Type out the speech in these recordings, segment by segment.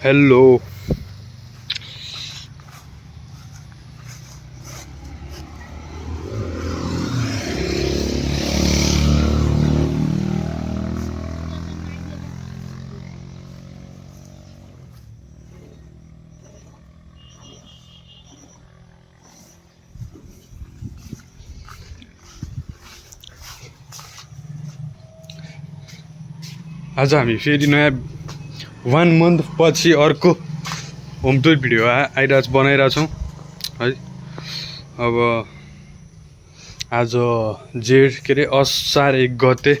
Hello. आज हामी फेरि नयाँ 1 मन्थ पछि अर्को होम टुर भिडियो बनाइरहेछौँ है। अब आज के अरे असार 1 गते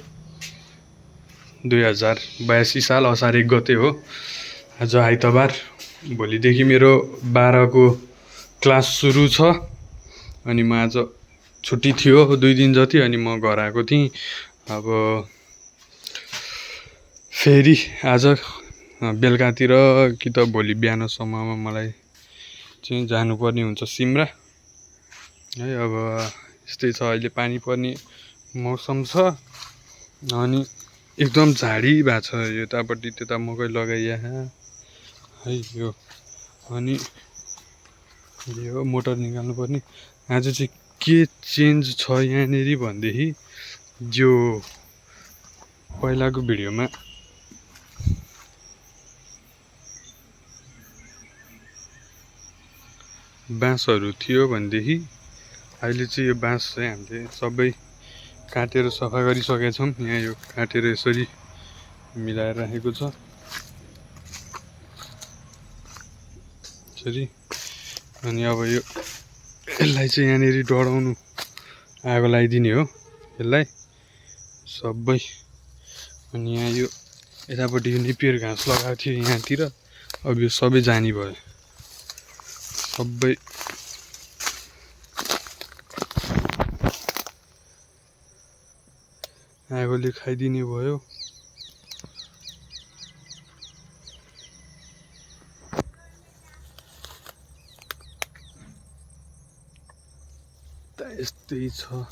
2082 साल असार 1 गते हो। आज आइतबार। भोलिदेखि मेरो 12 को क्लास सुरु छ। अनि म आज छुट्टी थियो 2 दिन जति, अनि म घर आएको थिएँ। अब फेरि आज बेलुकातिर कि त भोलि बिहानसम्ममा मलाई चाहिँ जानुपर्ने हुन्छ सिमरा है। अब यस्तै छ, अहिले पानी पर्ने मौसम छ अनि एकदम झाडी भएको छ यतापट्टि त्यता मकै लगाइया है यो। अनि यो मोटर निकाल्नु पर्ने। आज चाहिँ के चेन्ज छ यहाँनिर भन्देखि, जो पहिलाको भिडियोमा बाँसहरू थियो भनेदेखि अहिले चाहिँ यो बाँस चाहिँ हामीले सबै काटेर सफा गरिसकेका छौँ। यहाँ यो काटेर यसरी मिलाएर राखेको छ यसरी। अनि अब यसलाई चाहिँ यहाँनिर डढाउनु आगो लगाइदिने हो यसलाई सबै। अनि यहाँ यो यतापट्टि यो निपियर घाँस लगाएको थियो यहाँतिर, अब यो सबै जानी भयो सबै। आगोले खाइदिने भयो। यस्तै छ।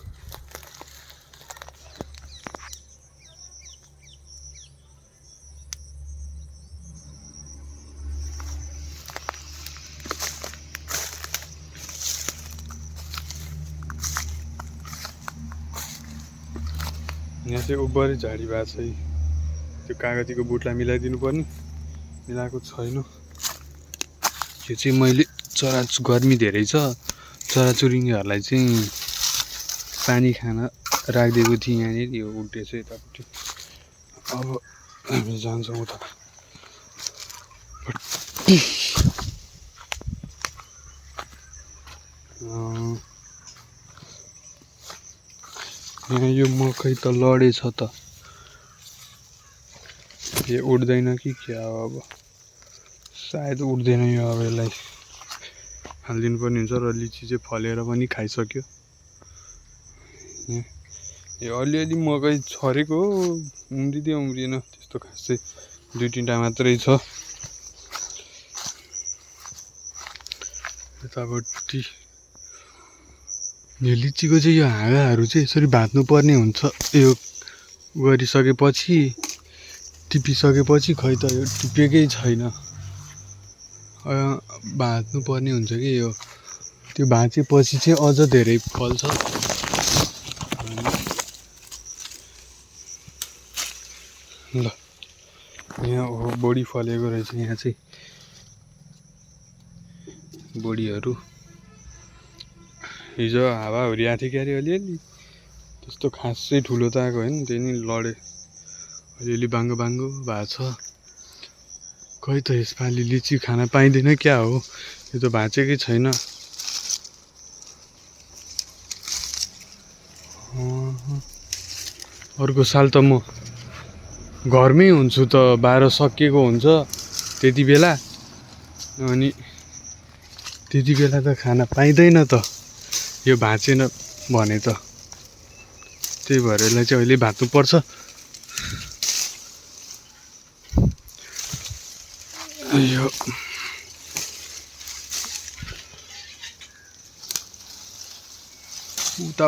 यहाँ चाहिँ उब्बरी झाडी भएको छ। त्यो कागतीको बुटलाई मिलाइदिनु पर्ने, मिलाएको छैन। यो चाहिँ मैले गर्मी धेरै छ, चराचुरुङ्गीहरूलाई चाहिँ पानी खान राखिदिएको थिएँ यहाँनिर। यो उड्दैछ यतापट्टि। अब हामी जान्छौँ उता। यहाँ यो मकै त लडेछ त, यो उड्दैन कि क्या हो। अब सायद उड्दैन यो। अब यसलाई हालिदिनु पर्ने हुन्छ। र लिची चाहिँ फलेर पनि खाइसक्यो। यो अलिअलि मकै छरेको हो, उम्रिएन त्यस्तो खासै, 2-3टा मात्रै छ यतापट्टि। यो लिचीको चाहिँ यो हाँगाहरू चाहिँ यसरी भाँच्नु पर्ने हुन्छ। यो गरिसकेपछि टिपिसकेपछि खै त यो टिपेकै छैन, भाँच्नु पर्ने हुन्छ कि यो। त्यो भाँचेपछि चाहिँ अझ धेरै फल्छ। ल यहाँ हो बोडी फलेको रहेछ। यहाँ चाहिँ बोडीहरू हिजो हावाहुरी आएको थियो क्यारे अलिअलि, त्यस्तो खासै ठुलो त आएको होइन। त्यही नि लडे, अलिअलि बाङ्गो बाङ्गो भएको छ। खै त यसपालि लिची खान पाइँदैन क्या हो, यो त भाँचेकै छैन। अर्को साल त म घरमै हुन्छु त, 12 सकिएको हुन्छ त्यति बेला। अनि त्यति बेला त खान पाइँदैन त यो भाँचेन भने त। त्यही भएर यसलाई चाहिँ अहिले भाँच्नुपर्छ। यो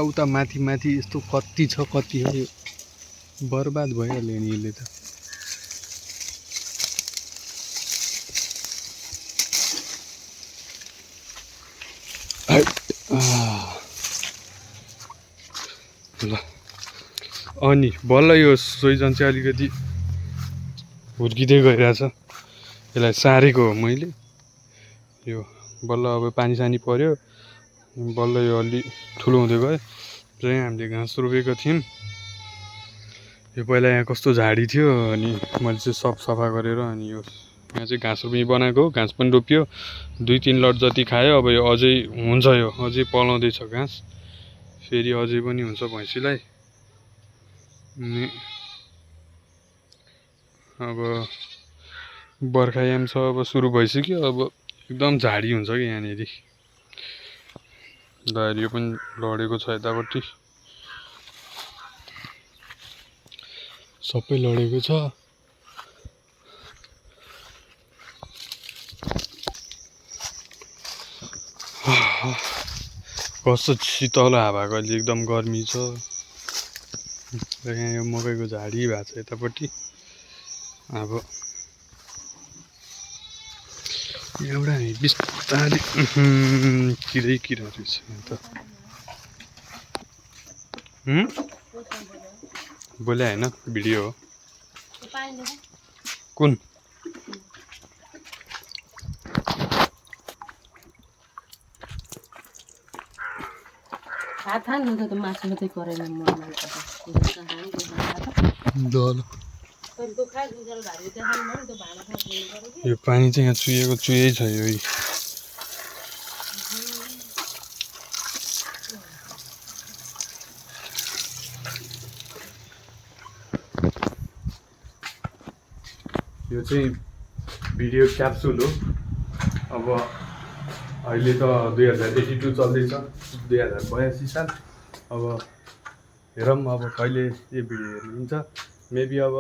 उता माथि यस्तो कति छ, कति हो यो, बर्बाद भइहाल्यो नि यसले त। अनि बल्ल यो सोइजन चाहिँ अलिकति हुर्किँदै गइरहेछ। यसलाई सारेको हो मैले। यो बल्ल अब पानी सानी पर्यो, बल्ल यो अलि ठुलो हुँदै गयो। चाहिँ हामीले घाँस रोपेको थियौँ। यो पहिला यहाँ कस्तो झाडी थियो, अनि मैले चाहिँ सब सफा गरेर अनि यो यहाँ चाहिँ घाँस रोप्ने बनाएको हो। घाँस पनि रोप्यो, 2-3 लट जति खायो। अब यो अझै हुन्छ, यो अझै पलाउँदैछ घाँस, फेरि अझै पनि हुन्छ भैँसीलाई। अनि अब बर्खायाम छ, अब सुरु भइसक्यो। अब एकदम झाडी हुन्छ कि यहाँनिर। दारियो पनि लडेको छ, यतापट्टि सबै लडेको छ। कस्तो शीतल हावाको अहिले एकदम गर्मी छ। र यहाँ यो मकैको झाडी भएको छ यतापट्टि। अब एउटा बिस्तारै किरै किरा रहेछ यहाँ त। बोले होइन, भिडियो हो। कुन यो पानी चाहिँ यहाँ चुहिएको चुहियै छ। यो चाहिँ भिडियो क्याप्सुल हो। अब अहिले त 2082 चल्दैछ, 2082 साल। अब हेरौँ अब कहिले यो भिडियो हेर्नुहुन्छ। मेबी अब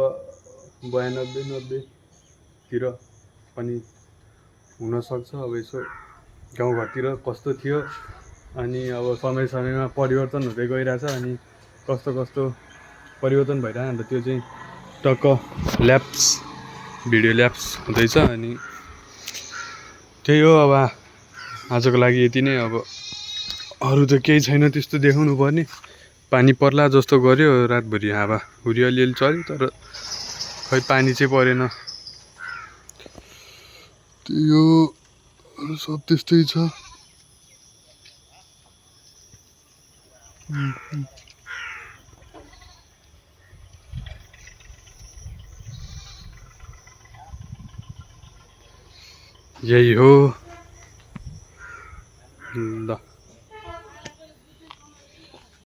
92-90तिर पनि हुनसक्छ। अब यसो गाउँघरतिर कस्तो थियो, अनि अब समय समयमा परिवर्तन हुँदै गइरहेछ, अनि कस्तो कस्तो परिवर्तन भइरहेको, अन्त त्यो चाहिँ टक्क भिडियो ल्याप्स हुँदैछ। अनि त्यही हो। अब आजको लागि यति नै। अब अरू त केही छैन त्यस्तो देखाउनु पर्ने। पानी पर्ला जस्तो गर्यो, रातभरि हावा हुरी अलिअलि चल्यो, तर खै पानी चाहिँ परेन। त्यो सब त्यस्तै छ। यही हो ल।